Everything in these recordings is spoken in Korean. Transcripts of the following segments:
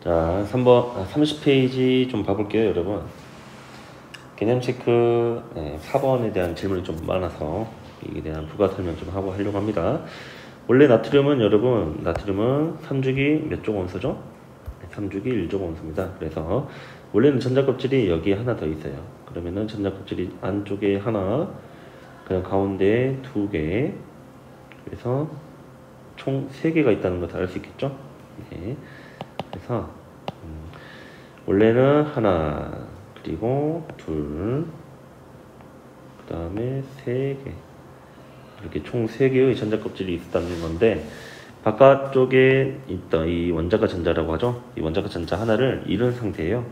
자, 30페이지 좀 봐볼게요, 여러분. 개념 체크 4번에 대한 질문이 좀 많아서 이에 대한 부가 설명 좀 하고 하려고 합니다. 원래 나트륨은 여러분, 나트륨은 3주기 몇 족 원소죠? 3주기 1족 원소입니다. 그래서 원래는 전자껍질이 여기에 하나 더 있어요. 그러면은 전자껍질이 안쪽에 하나, 그냥 가운데에 2개, 그래서 총 3개가 있다는 것을 알 수 있겠죠? 네. 그래서 원래는 하나, 그리고 둘, 그 다음에 3개, 이렇게 총 3개의 전자껍질이 있었다는 건데, 바깥쪽에 있던 이 원자가 전자라고 하죠. 이 원자가 전자 하나를 잃은 상태예요.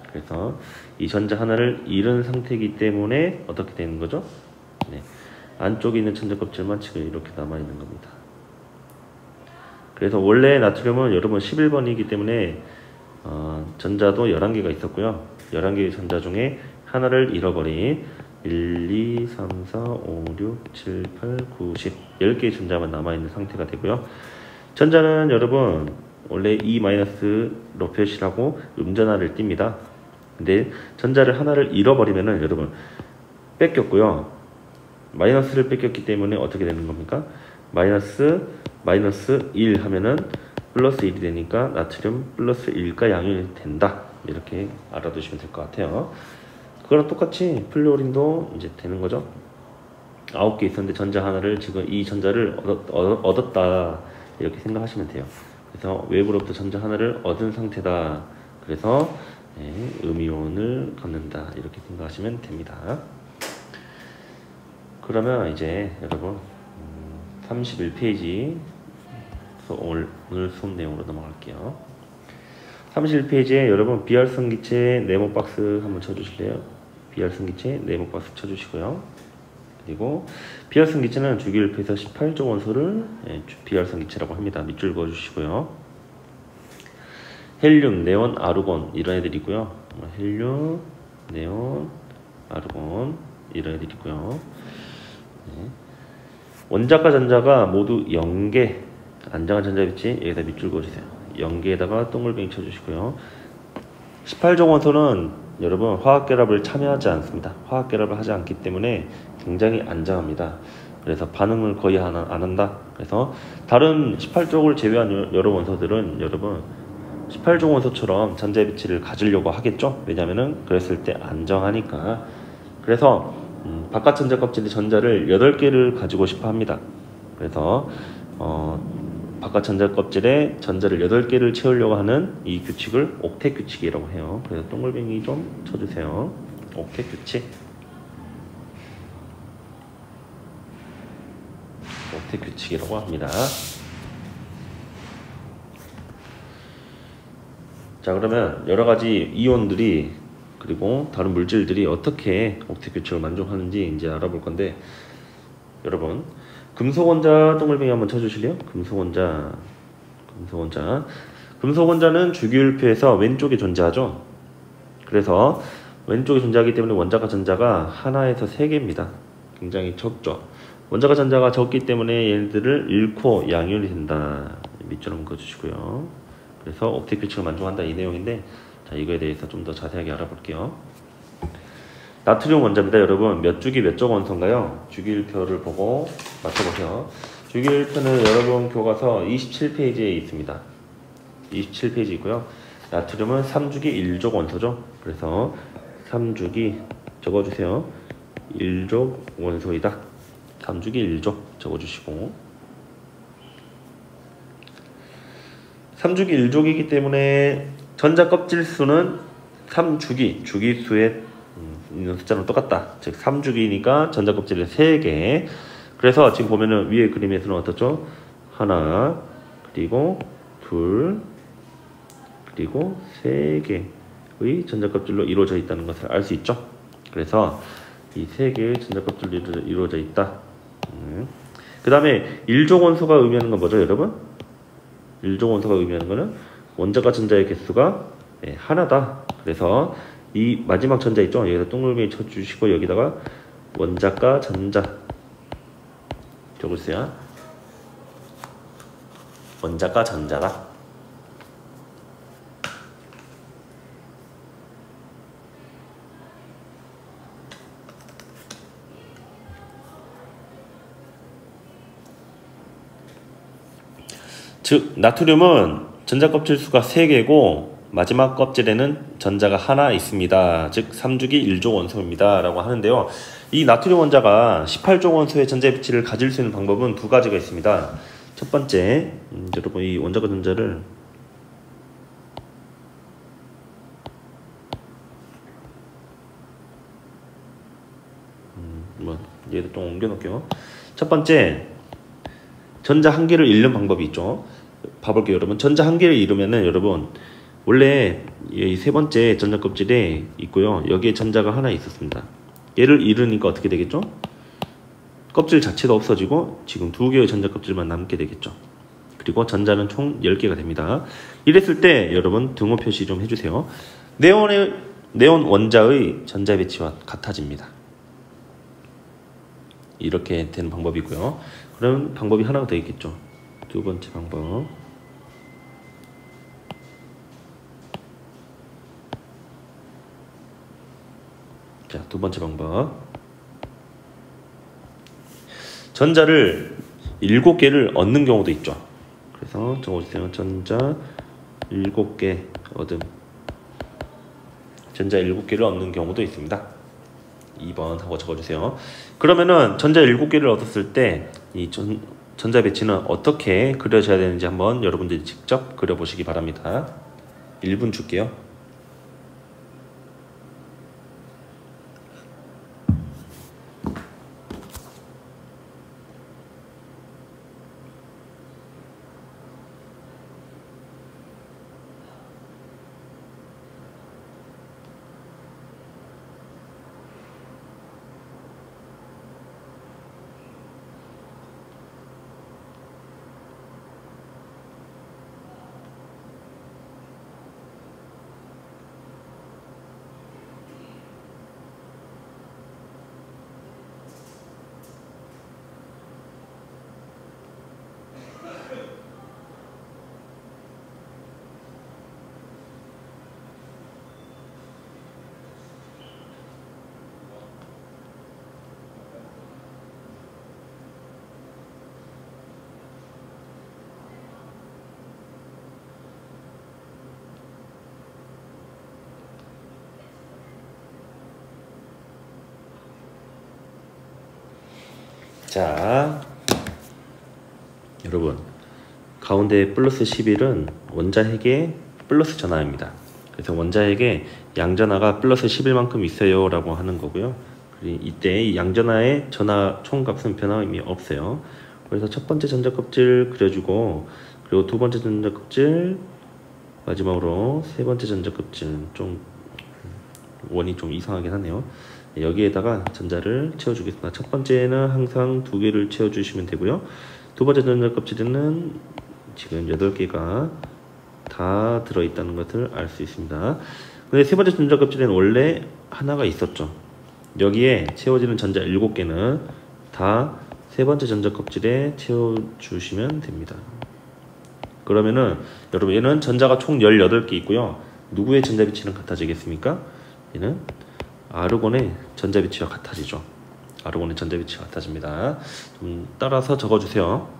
그래서 이 전자 하나를 잃은 상태이기 때문에 어떻게 되는 거죠? 네. 안쪽에 있는 전자껍질만 지금 이렇게 남아있는 겁니다. 그래서 원래 나트륨은 여러분 11번이기 때문에 전자도 11개가 있었고요. 11개의 전자 중에 하나를 잃어버린 1, 2, 3, 4, 5, 6, 7, 8, 9, 10 10개의 전자만 남아있는 상태가 되고요. 전자는 여러분 원래 E-로 표시를 하고 음전하를 띱니다. 근데 전자를 하나를 잃어버리면은 여러분 뺏겼고요. 마이너스를 뺏겼기 때문에 어떻게 되는 겁니까? 마이너스 1 하면은 플러스 1이 되니까 나트륨 플러스 1가 양면이 된다. 이렇게 알아두시면 될 것 같아요. 그거랑 똑같이 플루오린도 이제 되는 거죠. 9개 있었는데 전자 하나를 지금 이 전자를 얻었다. 이렇게 생각하시면 돼요. 그래서 외부로부터 전자 하나를 얻은 상태다. 그래서 음이온을 갖는다. 이렇게 생각하시면 됩니다. 그러면 이제 여러분 31페이지 오늘 수업 내용으로 넘어갈게요. 31페이지에 여러분 비활성 기체 네모 박스 한번 쳐주실래요? 비활성 기체 네모 박스 쳐주시고요. 그리고 비활성 기체는 주기율표에서 18족 원소를 비활성 기체라고 합니다. 밑줄 그어주시고요. 헬륨, 네온, 아르곤 이런 애들이고요. 헬륨, 네온, 아르곤 이런 애들이고요. 원자과 전자가 모두 0개 안정한 전자비치 여기다 밑줄 그어주세요. 0개에다가 동글뱅이 쳐주시고요. 18족 원소는 여러분 화학결합을 참여하지 않습니다. 화학결합을 하지 않기 때문에 굉장히 안정합니다. 그래서 반응을 거의 안 한다. 그래서 다른 18족을 제외한 여러 원소들은 여러분 18족 원소처럼 전자비치를 가지려고 하겠죠. 왜냐면은 그랬을 때 안정하니까. 그래서 바깥 전자 껍질의 전자를 8개를 가지고 싶어 합니다. 그래서 바깥 전자 껍질에 전자를 8개를 채우려고 하는 이 규칙을 옥텟 규칙이라고 해요. 그래서 동글뱅이 좀 쳐주세요. 옥텟 규칙. 옥텟 규칙이라고 합니다. 자, 그러면 여러가지 이온들이 그리고 다른 물질들이 어떻게 옥텟 규칙을 만족하는지 이제 알아볼 건데, 여러분 금속원자 동글뱅이 한번 쳐주실래요? 금속원자는 주기율표에서 왼쪽에 존재하죠. 그래서 왼쪽에 존재하기 때문에 원자과 전자가 하나에서 3개입니다. 굉장히 적죠. 원자과 전자가 적기 때문에 얘네들을 잃고 양이온이 된다. 밑줄 한번 그어주시고요. 그래서 옥텟 규칙을 만족한다 이 내용인데, 자, 이거에 대해서 좀 더 자세하게 알아볼게요. 나트륨 원자입니다. 여러분 몇 주기 몇 족 원소인가요? 주기율표를 보고 맞춰보세요. 주기율표는 여러분 교과서 27페이지에 있습니다. 27페이지 있고요. 나트륨은 3주기 1족 원소죠. 그래서 3주기 적어주세요. 1족 원소이다. 3주기 1족 적어주시고, 3주기 1족이기 때문에 전자 껍질 수는 3주기, 주기수의 있는 숫자랑 똑같다. 즉 3주기니까 전자 껍질이 3개. 그래서 지금 보면은 위에 그림에서는 어떻죠? 하나, 그리고 둘, 그리고 3개의 전자 껍질로 이루어져 있다는 것을 알 수 있죠. 그래서 이 3개의 전자 껍질로 이루어져 있다. 그 다음에 1족 원소가 의미하는 건 뭐죠, 여러분? 1족 원소가 의미하는 거는 원자과 전자의 개수가 하나다. 그래서 이 마지막 전자 있죠? 여기다 동글뱅이 쳐주시고 여기다가 원자과 전자 적으세요. 원자과 전자다. 즉 나트륨은 전자 껍질 수가 3개고 마지막 껍질에는 전자가 하나 있습니다. 즉 3주기 1조 원소입니다 라고 하는데요. 이 나트륨 원자가 18조 원소의 전자 배치를 가질 수 있는 방법은 2가지가 있습니다. 첫 번째, 여러분 이 원자과 전자를 얘도 좀 옮겨 놓을게요. 첫 번째, 전자 한 개를 잃는 방법이 있죠. 봐볼게요. 여러분 전자 한 개를 잃으면은 여러분 원래 이 세 번째 전자 껍질에 있고요. 여기에 전자가 하나 있었습니다. 얘를 잃으니까 어떻게 되겠죠? 껍질 자체가 없어지고 지금 2개의 전자 껍질만 남게 되겠죠. 그리고 전자는 총 10개가 됩니다. 이랬을 때 여러분 등호 표시 좀 해주세요. 네온 원자의 전자 배치와 같아집니다. 이렇게 되는 방법이고요. 그럼 방법이 하나가 더 있겠죠. 두 번째 방법. 자, 두 번째 방법. 전자를 7개를 얻는 경우도 있죠. 그래서 적어주세요. 전자 7개 얻음. 전자 7개를 얻는 경우도 있습니다. 2번 하고 적어주세요. 그러면은 전자 7개를 얻었을 때 이 전자 배치는 어떻게 그려져야 되는지 한번 여러분들이 직접 그려보시기 바랍니다. 1분 줄게요. 자, 여러분 가운데 플러스 11은 원자핵의 플러스 전하입니다. 그래서 원자핵의 양전하가 플러스 11만큼 있어요 라고 하는 거고요. 이때 이 양전하의 전하 총값은 변함이 없어요. 그래서 첫 번째 전자 껍질 그려주고, 그리고 두 번째 전자 껍질, 마지막으로 세 번째 전자 껍질. 좀 원이 좀 이상하긴 하네요. 여기에다가 전자를 채워주겠습니다. 첫 번째는 항상 2개를 채워주시면 되고요. 두 번째 전자 껍질에는 지금 8개가 다 들어있다는 것을 알 수 있습니다. 근데 세 번째 전자 껍질에는 원래 하나가 있었죠. 여기에 채워지는 전자 7개는 다 세 번째 전자 껍질에 채워주시면 됩니다. 그러면은 여러분 얘는 전자가 총 18개 있고요. 누구의 전자 배치는 같아지겠습니까? 얘는 아르곤의 전자 배치와 같아지죠. 아르곤의 전자 배치가 같아집니다. 좀 따라서 적어주세요.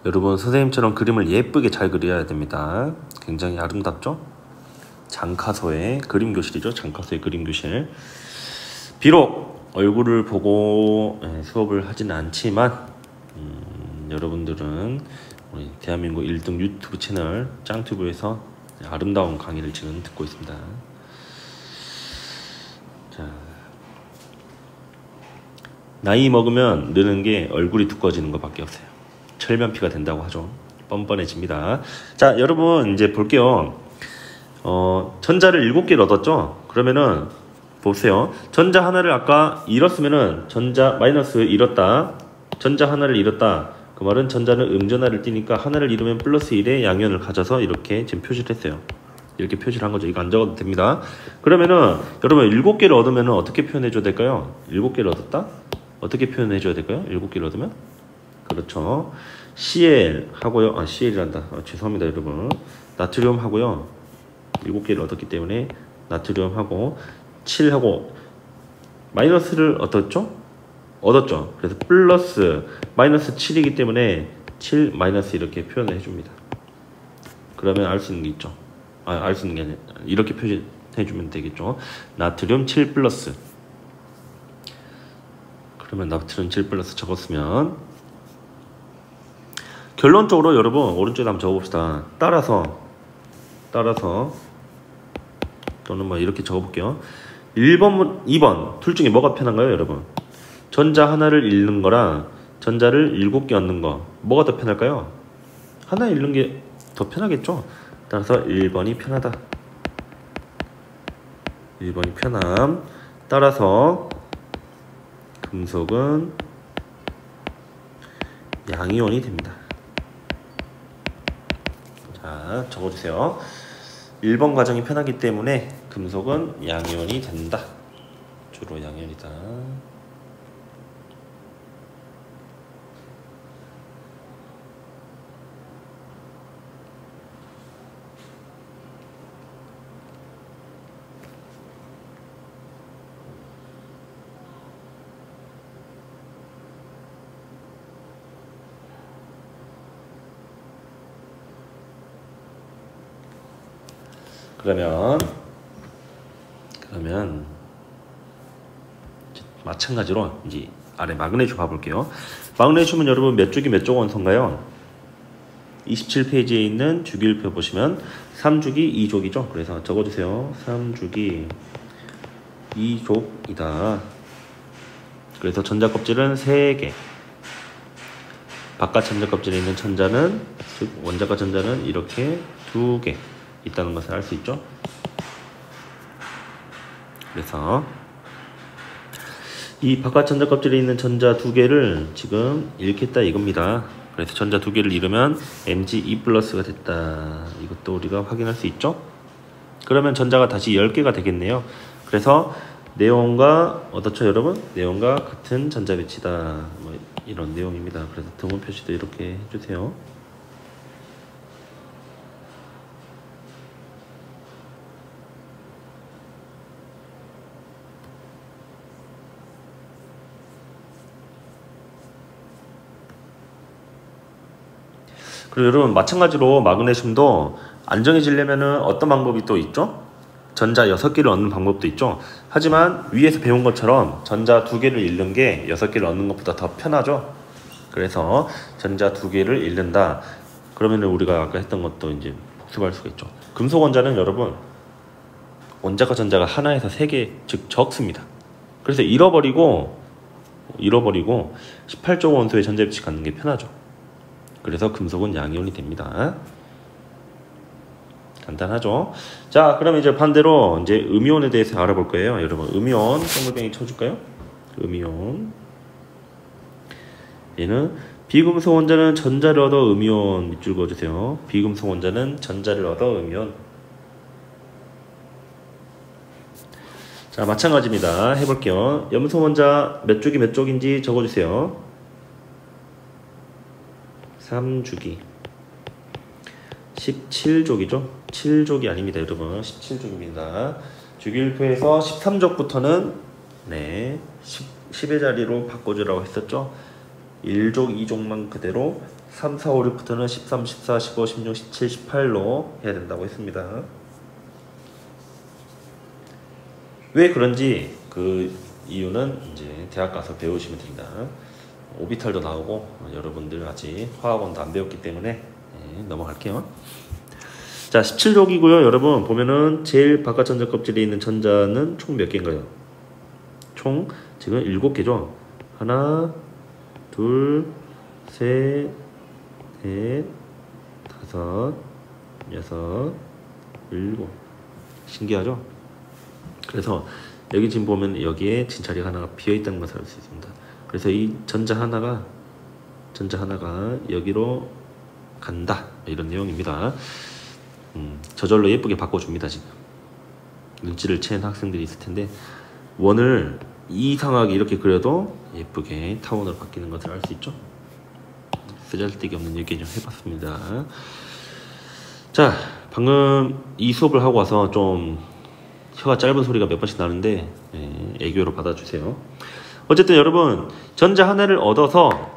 여러분 선생님처럼 그림을 예쁘게 잘 그려야 됩니다. 굉장히 아름답죠? 장카소의 그림 교실이죠. 장카소의 그림 교실. 비록 얼굴을 보고 수업을 하지는 않지만 여러분들은 우리 대한민국 1등 유튜브 채널 짱튜브에서 아름다운 강의를 지금 듣고 있습니다. 자, 나이 먹으면 느는 게 얼굴이 두꺼워지는 것밖에 없어요. 철면피가 된다고 하죠. 뻔뻔해집니다. 자, 여러분 이제 볼게요. 전자를 7개를 얻었죠. 그러면은 보세요. 전자 하나를 아까 잃었으면은 전자 마이너스 잃었다. 전자 하나를 잃었다. 그 말은 전자는 음전하를 띠니까 하나를 잃으면 플러스 1의 양면을 가져서 이렇게 지금 표시를 했어요. 이렇게 표시를 한 거죠. 이거 안 적어도 됩니다. 그러면은 여러분 7개를 얻으면은 어떻게 표현해 줘야 될까요? 7개를 얻었다? 어떻게 표현해 줘야 될까요? 7개를 얻으면? 그렇죠. Cl 하고요. Cl이란다. 죄송합니다, 여러분. 나트륨 하고요. 7개를 얻었기 때문에 나트륨하고 7하고 마이너스를 얻었죠? 얻었죠. 그래서 플러스 마이너스 7이기 때문에 7 마이너스 이렇게 표현을 해줍니다. 그러면 알 수 있는 게 있죠. 알 수 있는 게 아니라 이렇게 표시해주면 되겠죠. 나트륨 7 플러스. 그러면 나트륨 7 플러스 적었으면 결론적으로 여러분 오른쪽에 한번 적어봅시다. 따라서 또는 뭐 이렇게 적어볼게요. 1번, 2번 둘 중에 뭐가 편한가요, 여러분? 전자 하나를 잃는 거랑 전자를 7개 얻는 거 뭐가 더 편할까요? 하나 잃는 게 더 편하겠죠? 따라서 1번이 편하다. 1번이 편함. 따라서 금속은 양이온이 됩니다. 자, 적어주세요. 1번 과정이 편하기 때문에 금속은 양이온이 된다. 주로 양이온이다. 그러면 마찬가지로 이제 아래 마그네슘 봐볼게요. 마그네슘은 여러분 몇 쪽이 몇 쪽 원소인가요? 27페이지에 있는 주기율표 보시면 3주기 2족이죠. 그래서 적어주세요. 3주기 2족이다. 그래서 전자껍질은 3개. 바깥 전자껍질에 있는 전자는, 즉 원자과 전자는 이렇게 2개 있다는 것을 알 수 있죠. 그래서 이 바깥 전자 껍질에 있는 전자 2개를 지금 잃겠다 이겁니다. 그래서 전자 2개를 잃으면 Mg2 플러스가 됐다. 이것도 우리가 확인할 수 있죠. 그러면 전자가 다시 10개가 되겠네요. 그래서 네온과 어떻죠, 여러분? 네온과 같은 전자 배치다. 뭐 이런 내용입니다. 그래서 등호 표시도 이렇게 해주세요. 그리고 여러분 마찬가지로 마그네슘도 안정해지려면은 어떤 방법이 또 있죠? 전자 6개를 얻는 방법도 있죠. 하지만 위에서 배운 것처럼 전자 2개를 잃는 게 6개를 얻는 것보다 더 편하죠. 그래서 전자 2개를 잃는다. 그러면 우리가 아까 했던 것도 이제 복습할 수가 있죠. 금속 원자는 여러분 원자과 전자가 하나에서 3개, 즉 적습니다. 그래서 잃어버리고 18조 원소의 전자 배치 갖는 게 편하죠. 그래서 금속은 양이온이 됩니다. 간단하죠? 자, 그럼 이제 반대로 이제 음이온에 대해서 알아볼 거예요. 여러분, 음이온 동글뱅이 쳐줄까요? 음이온. 얘는 비금속 원자는 전자를 얻어 음이온 밑줄 그어주세요. 비금속 원자는 전자를 얻어 음이온. 자, 마찬가지입니다. 해볼게요. 염소 원자 몇 쪽이 몇 쪽인지 적어주세요. 3주기 17족이죠. 7족이 아닙니다, 여러분. 17족입니다. 주기율표에서 13족부터는 10의 자리로 바꿔주라고 했었죠. 1족, 2족만 그대로 3, 4, 5, 6부터는 13, 14, 15, 16, 17, 18로 해야 된다고 했습니다. 왜 그런지 그 이유는 이제 대학 가서 배우시면 됩니다. 오비탈도 나오고 여러분들 아직 화학원도 안 배웠기 때문에 넘어갈게요. 자, 17족이고요. 여러분 보면은 제일 바깥 전자 껍질에 있는 전자는 총 몇 개인가요? 총 지금 7개죠. 하나, 둘, 셋, 넷, 다섯, 여섯, 일곱. 신기하죠? 그래서 여기 지금 보면 여기에 진 자리가 하나가 비어 있다는 것을 알 수 있습니다. 그래서 이 전자 하나가 전자 하나가 여기로 간다 이런 내용입니다. 저절로 예쁘게 바꿔줍니다. 지금 눈치를 챈 학생들이 있을 텐데 원을 이상하게 이렇게 그려도 예쁘게 타원으로 바뀌는 것을 알 수 있죠. 쓰잘데기 없는 얘기 좀 해봤습니다. 자, 방금 이 수업을 하고 와서 좀 혀가 짧은 소리가 몇 번씩 나는데 애교로 받아주세요. 어쨌든 여러분 전자 하나를 얻어서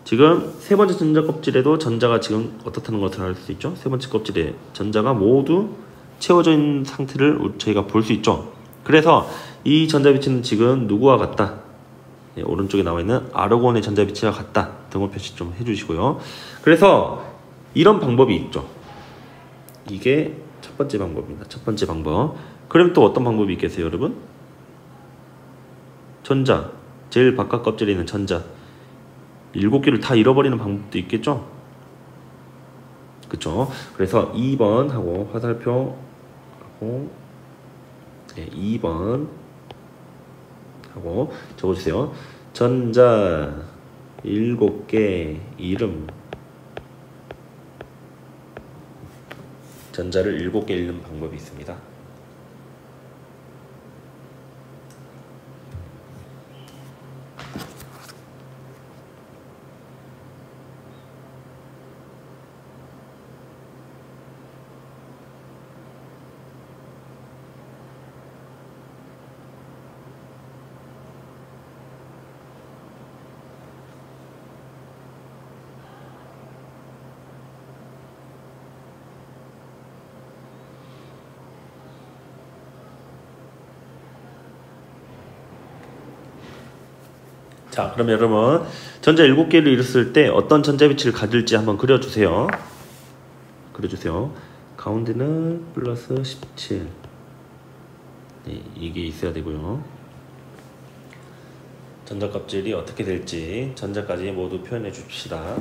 지금 세 번째 전자 껍질에도 전자가 지금 어떻다는 것을 알 수 있죠. 세 번째 껍질에 전자가 모두 채워져 있는 상태를 저희가 볼 수 있죠. 그래서 이 전자비치는 지금 누구와 같다? 오른쪽에 나와 있는 아르곤의 전자비치와 같다. 등호 표시 좀 해주시고요. 그래서 이런 방법이 있죠. 이게 첫 번째 방법입니다. 첫 번째 방법. 그럼 또 어떤 방법이 있겠어요, 여러분? 전자, 제일 바깥 껍질에 있는 전자 7개를 다 잃어버리는 방법도 있겠죠? 그쵸? 그래서 2번 하고 화살표 하고 2번 하고 적어주세요. 전자 7개 이름. 전자를 7개 읽는 방법이 있습니다. 자, 그럼 여러분 전자 7개를 잃었을 때 어떤 전자비치를 가질지 한번 그려주세요. 가운데는 플러스 17 이게 있어야 되고요. 전자 껍질이 어떻게 될지 전자까지 모두 표현해 줍시다.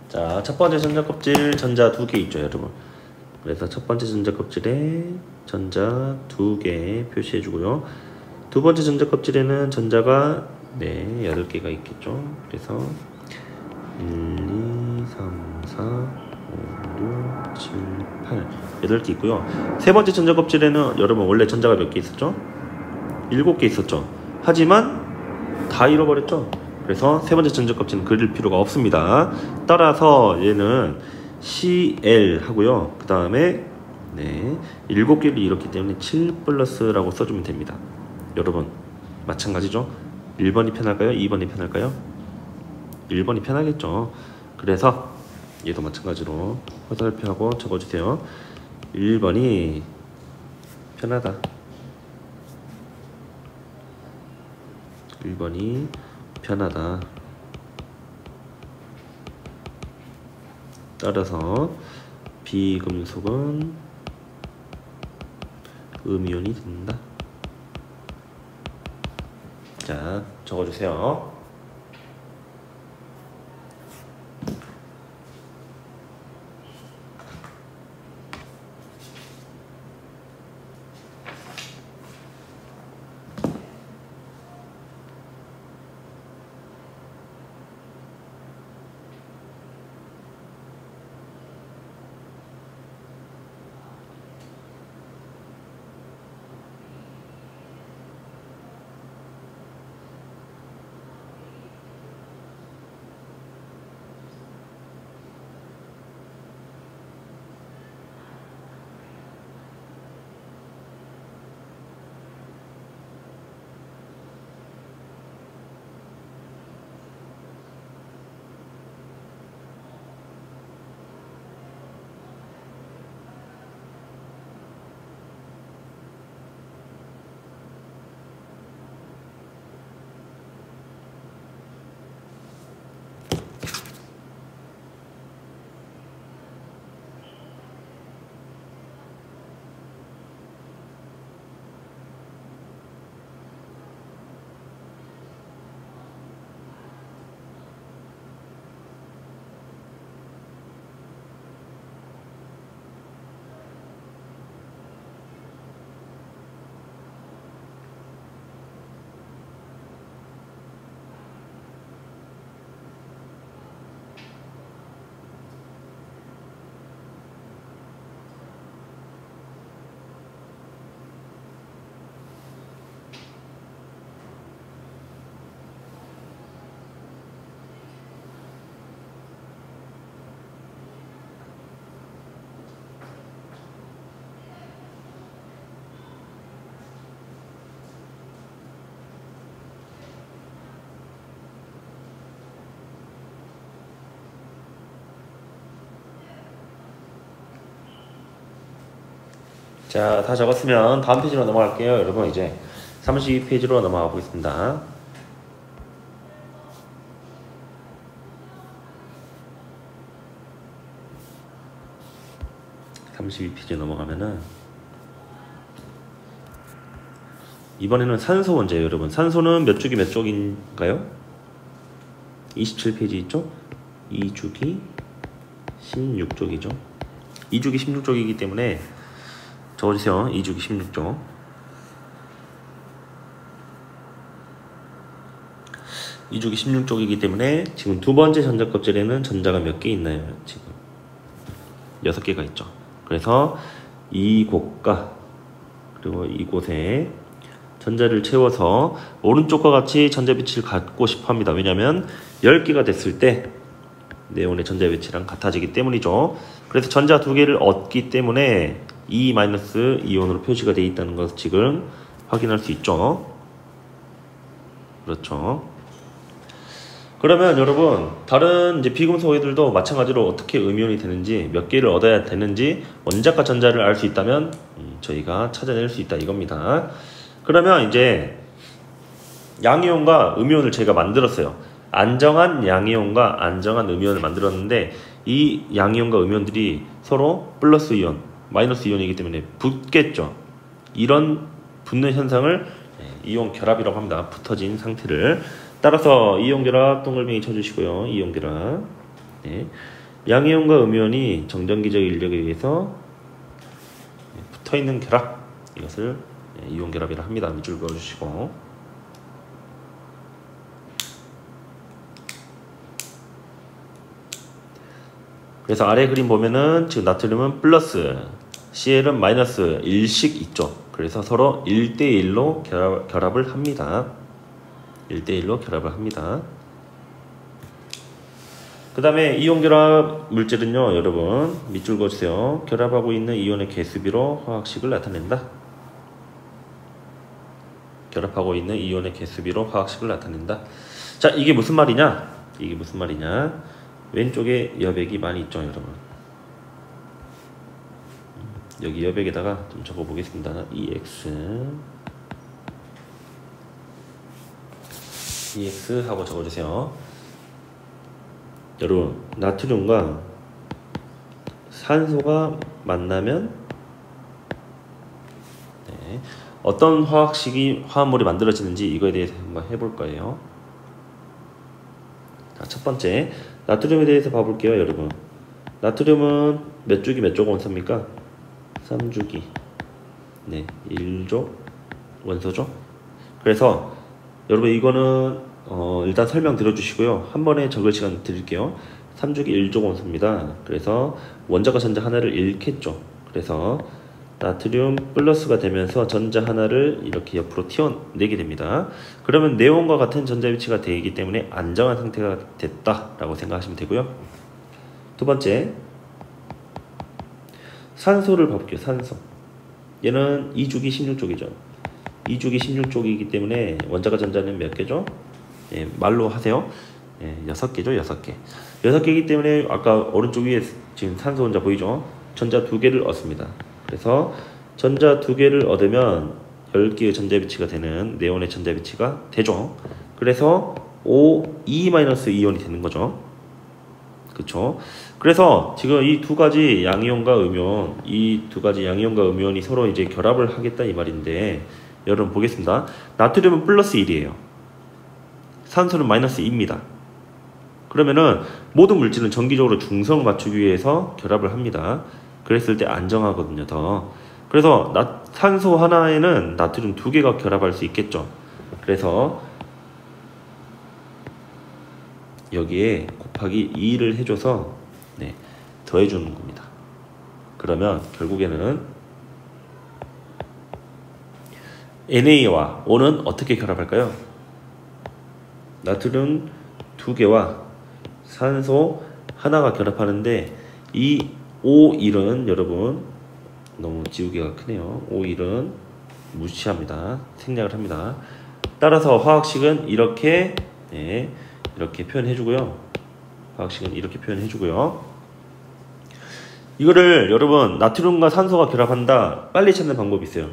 자, 첫 번째 전자 껍질 전자 2개 있죠, 여러분. 그래서 첫 번째 전자 껍질에 전자 2개 표시해 주고요. 두 번째 전자 껍질에는 전자가 8개가 있겠죠. 그래서 1, 2, 3, 4, 5, 6, 7, 8 8개 있고요. 세 번째 전자 껍질에는 여러분 원래 전자가 몇 개 있었죠? 7개 있었죠. 하지만 다 잃어버렸죠. 그래서 세 번째 전자 껍질은 그릴 필요가 없습니다. 따라서 얘는 CL 하고요. 그 다음에 7개를 잃었기 때문에 7 플러스라고 써주면 됩니다. 여러분 마찬가지죠. 1번이 편할까요? 2번이 편할까요? 1번이 편하겠죠. 그래서 얘도 마찬가지로 화살표하고 적어주세요. 1번이 편하다. 1번이 편하다. 따라서 비금속은 음이온이 된다. 자, 적어주세요. 자, 다 적었으면 다음 페이지로 넘어갈게요. 여러분 이제 32페이지로 넘어가 보겠습니다. 32페이지 넘어가면은 이번에는 산소 문제예요. 여러분 산소는 몇 주기 몇 쪽인가요? 27페이지 있죠? 2주기 16쪽이죠. 2주기 16쪽이기 때문에 적어주세요. 2주기 16쪽. 2주기 16쪽이기 때문에 지금 두 번째 전자 껍질에는 전자가 몇 개 있나요? 지금 6개가 있죠. 그래서 이곳과 그리고 이곳에 전자를 채워서 오른쪽과 같이 전자 배치를 갖고 싶어 합니다. 왜냐하면 10개가 됐을 때 네온의 전자 배치랑 같아지기 때문이죠. 그래서 전자 2개를 얻기 때문에 E-이온으로 표시가 되어 있다는 것을 지금 확인할 수 있죠. 그렇죠. 그러면 여러분 다른 이제 비금속애들도 마찬가지로 어떻게 음이온이 되는지 몇 개를 얻어야 되는지 원자과 전자를 알 수 있다면 저희가 찾아낼 수 있다 이겁니다. 그러면 이제 양이온과 음이온을 저희가 만들었어요. 안정한 양이온과 안정한 음이온을 만들었는데 이 양이온과 음이온들이 서로 플러스 이온, 마이너스 이온이기 때문에 붙겠죠. 이런 붙는 현상을 이온 결합이라고 합니다. 붙어진 상태를. 따라서 이온 결합 동글뱅이 쳐주시고요. 이온 결합. 네. 양이온과 음이온이 정전기적 인력에 의해서 붙어있는 결합. 이것을 이온 결합이라 합니다. 밑줄 그어주시고. 그래서 아래 그림 보면은 지금 나트륨은 플러스, CL은 마이너스 1씩 있죠. 그래서 서로 1대1로 결합을 합니다. 1대1로 결합을 합니다. 그 다음에 이온 결합 물질은요, 여러분 밑줄 그어주세요. 결합하고 있는 이온의 개수비로 화학식을 나타낸다. 결합하고 있는 이온의 개수비로 화학식을 나타낸다. 자, 이게 무슨 말이냐? 이게 무슨 말이냐? 왼쪽에 여백이 많이 있죠, 여러분. 여기 여백에다가 좀 적어 보겠습니다. EX 하고 적어주세요. 여러분, 나트륨과 산소가 만나면 네, 어떤 화합물이 만들어지는지 이거에 대해서 한번 해볼 거예요. 자, 첫 번째 나트륨에 대해서 봐볼게요, 여러분. 나트륨은 몇 주기 몇 쪽 원소입니까? 3주기. 네, 1족 원소죠. 그래서 여러분 이거는 일단 설명 들어주시고요. 한 번에 적을 시간 드릴게요. 3주기 1족 원소입니다. 그래서 원자과 전자 하나를 잃겠죠. 그래서 나트륨 플러스가 되면서 전자 하나를 이렇게 옆으로 튀어내게 됩니다. 그러면 네온과 같은 전자 위치가 되기 때문에 안정한 상태가 됐다라고 생각하시면 되고요. 두 번째, 산소를 봐볼게요. 산소. 얘는 2주기 16쪽이죠. 2주기 16쪽이기 때문에 원자과 전자는 몇 개죠? 예, 말로 하세요. 예, 6개죠. 6개. 6개이기 때문에 아까 오른쪽 위에 지금 산소 원자 보이죠? 전자 2개를 얻습니다. 그래서 전자 2개를 얻으면 10개의 전자 배치가 되는 네온의 전자 배치가 되죠. 그래서 E-이온이 되는 거죠. 그쵸? 그래서 지금 이 두 가지 양이온과 음이온, 이 두 가지 양이온과 음이온이 서로 이제 결합을 하겠다 이 말인데, 여러분 보겠습니다. 나트륨은 플러스 1이에요. 산소는 마이너스 2입니다. 그러면은 모든 물질은 정기적으로 중성을 맞추기 위해서 결합을 합니다. 그랬을 때 안정하거든요, 더. 그래서 산소 하나에는 나트륨 2개가 결합할 수 있겠죠. 그래서 여기에 곱하기 2를 해줘서 네, 더해주는 겁니다. 그러면 결국에는 Na와 O는 어떻게 결합할까요? 나트륨 2개와 산소 하나가 결합하는데 이 O1은 여러분 너무 지우개가 크네요. O1은 무시합니다. 생략을 합니다. 따라서 화학식은 이렇게 네, 이렇게 표현해주고요. 화학식은 이렇게 표현해주고요. 이거를 여러분 나트륨과 산소가 결합한다 빨리 찾는 방법이 있어요.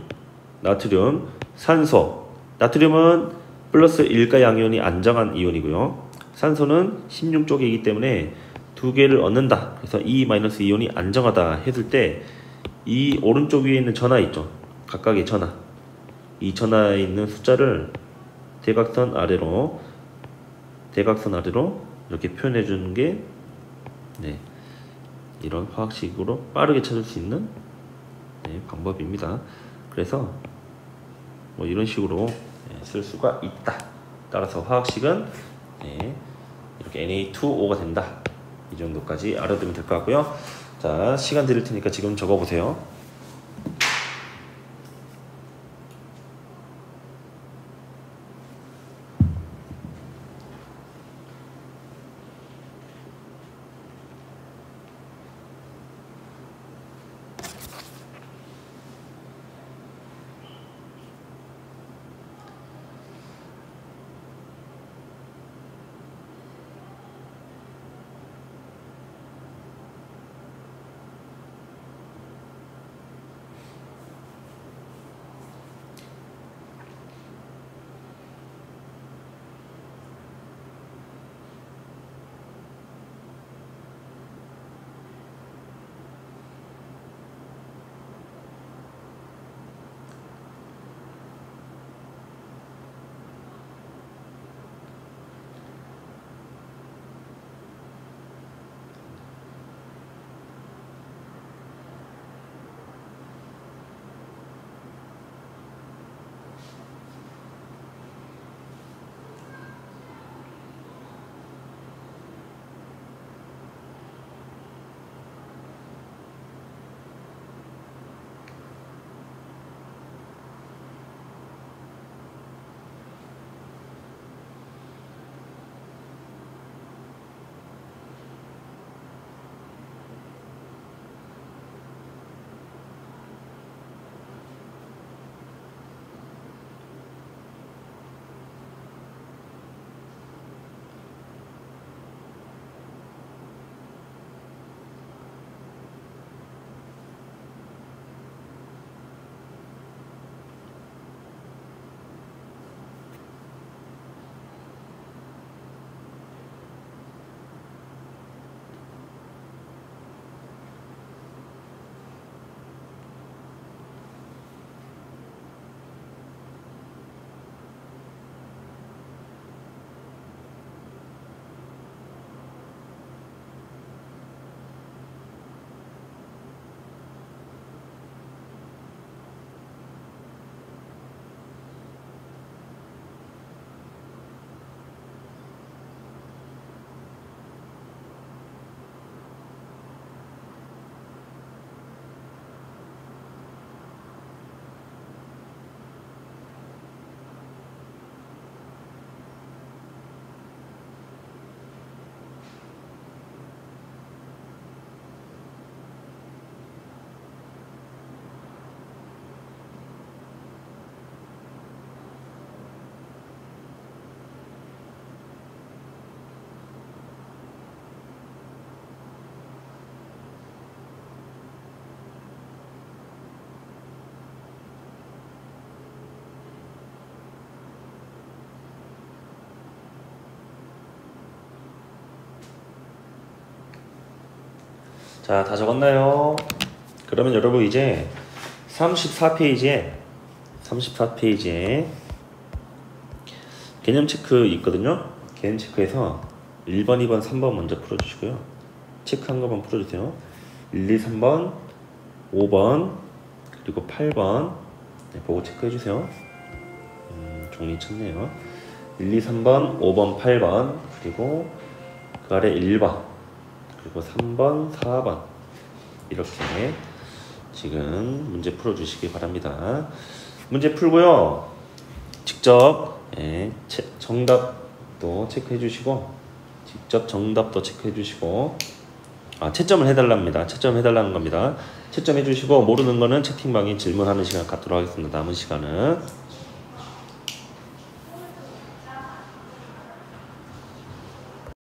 나트륨, 산소. 나트륨은 플러스 1가 양이온이 안정한 이온이고요. 산소는 16쪽이기 때문에 두 개를 얻는다. 그래서 E-이온이 안정하다 했을 때 이 오른쪽 위에 있는 전하 있죠. 각각의 전하. 이 전하에 있는 숫자를 대각선 아래로 이렇게 표현해 주는 게 네, 이런 화학식으로 빠르게 찾을 수 있는 방법입니다. 그래서 뭐 이런 식으로 쓸 수가 있다. 따라서 화학식은 이렇게 Na2O가 된다. 이 정도까지 알아두면 될 것 같고요. 자, 시간 드릴 테니까 지금 적어보세요. 자, 다 적었나요? 그러면 여러분 이제 34페이지에 개념 체크 있거든요. 개념 체크에서 1번, 2번, 3번 먼저 풀어주시고요. 체크한 것만 풀어주세요. 1, 2, 3번, 5번, 그리고 8번 보고 체크해주세요. 종이 쳤네요. 1, 2, 3번, 5번, 8번, 그리고 그 아래 1번, 그리고 3번, 4번 이렇게 지금 문제 풀어주시기 바랍니다. 문제 풀고요. 직접 정답도 체크해 주시고 채점을 해달랍니다. 채점 해달라는 겁니다. 채점해 주시고 모르는 거는 채팅방에 질문하는 시간 갖도록 하겠습니다. 남은 시간은